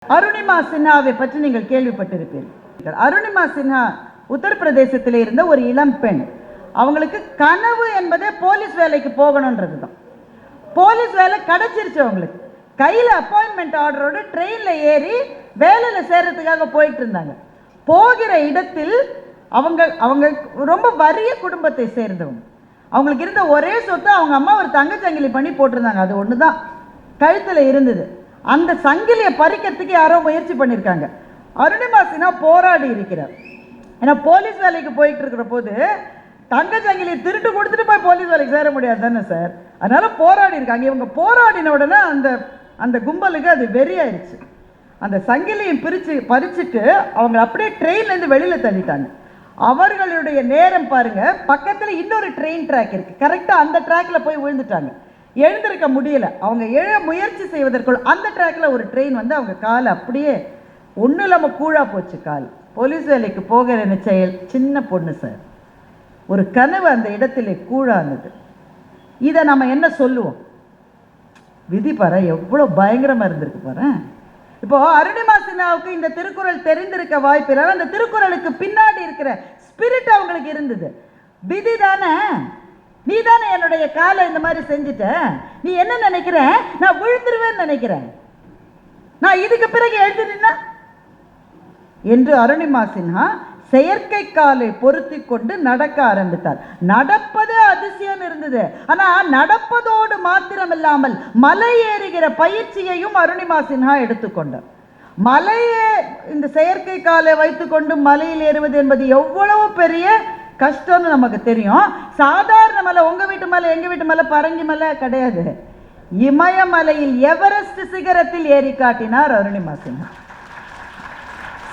அருணிமா சின்ஹாவை பற்றி நீங்கள் கேள்விப்பட்டிருப்பீர்கள். அருணிமா சின்ஹா உத்தரப்பிரதேசத்தில் இருந்த ஒரு இளம் பெண். அவங்களுக்கு கனவு என்பதே போலீஸ் வேலைக்கு போகணுன்றது தான். போலீஸ் வேலை கிடைச்சிருச்சு. அவங்களுக்கு கையில் அப்பாயின்மெண்ட் ஆர்டரோடு ட்ரெயினில் ஏறி வேலையில் சேர்றதுக்காக போயிட்டு இருந்தாங்க. போகிற இடத்தில் அவங்க அவங்க ரொம்ப வறிய குடும்பத்தை சேர்ந்தவங்க. அவங்களுக்கு இருந்த ஒரே சொத்து அவங்க அம்மா ஒரு தங்கச்சங்கிலி பண்ணி போட்டிருந்தாங்க. அது ஒன்று தான் கழுத்தில் இருந்தது. அந்த சங்கிலியை பறிக்கிறதுக்கு யாரோ முயற்சி பண்ணியிருக்காங்க. அருணிமா சின்ஹா போராடி இருக்கிறார். ஏன்னா போலீஸ் வேலைக்கு போயிட்டு இருக்கிற போது தங்க சங்கிலியை திருட்டு கொடுத்துட்டு போய் போலீஸ் வேலைக்கு சேர முடியாது தானே சார். அதனால போராடி இருக்காங்க. இவங்க போராடின உடனே அந்த கும்பலுக்கு அது வெறியாயிருச்சு. அந்த சங்கிலியை பறிச்சுட்டு அவங்க அப்படியே ட்ரெயின்லேருந்து வெளியில் தள்ளிட்டாங்க. அவர்களுடைய நேரம் பாருங்க, பக்கத்தில் இன்னொரு ட்ரெயின் ட்ராக் இருக்கு. கரெக்டாக அந்த ட்ராக்ல போய் விழுந்துட்டாங்க. எழுந்திருக்க முடியல. அவங்க எழ முயற்சி செய்வதற்குள் அந்த ட்ராக்ல ஒரு ட்ரெயின் வந்து அவங்க கால் அப்படியே ஒன்றும் இல்லாமல் கூழா போச்சு. கால் போலீஸ் வேலைக்கு போகிற செயல் சின்ன பொண்ணு சார். ஒரு கனவு அந்த இடத்துல கூழானது. இதை நம்ம என்ன சொல்லுவோம்? விதி பாரு எவ்வளோ பயங்கரமாக இருந்திருக்கு பாரு. இப்போ அருணிமா சின்ஹாவுக்கு இந்த திருக்குறள் தெரிந்திருக்க வாய்ப்பு. அந்த திருக்குறளுக்கு பின்னாடி இருக்கிற ஸ்பிரிட் அவங்களுக்கு இருந்தது. விதி தானே, நீ தானே என்னுடைய காலை இந்த மாதிரி செஞ்சுட்ட, நீ என்ன நினைக்கிற, நான் விழுந்துருவேன்னு நினைக்கிறேன், நான் இதுக்கு பிறகு எழுதுனா என்று அருணிமா சின்ஹா செயற்கை காலை பொருத்தி கொண்டு நடக்க ஆரம்பித்தார். நடப்பதே அதிசயம் இருந்தது. ஆனா நடப்பதோடு மாத்திரமில்லாமல் மலை ஏறுகிற பயிற்சியையும் அருணிமா சின்ஹா எடுத்துக்கொண்டார். மலையே இந்த செயற்கை காலை வைத்துக்கொண்டு மலையில் ஏறுவது என்பது எவ்வளவு பெரிய கஷ்டம்னு நமக்கு தெரியும். சாதாரண மலை, உங்க வீட்டு மலை, எங்க வீட்டு மலை, பரங்கி மலை கிடையாது. இமயமலையில் எவரெஸ்ட் சிகரத்தில் ஏறி காட்டினார் அருணிமா சின்ஹா.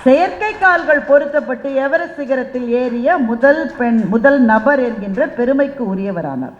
செயற்கை கால்கள் பொருத்தப்பட்டு எவரெஸ்ட் சிகரத்தில் ஏறிய முதல் பெண், முதல் நபர் என்கின்ற பெருமைக்கு உரியவரானார்.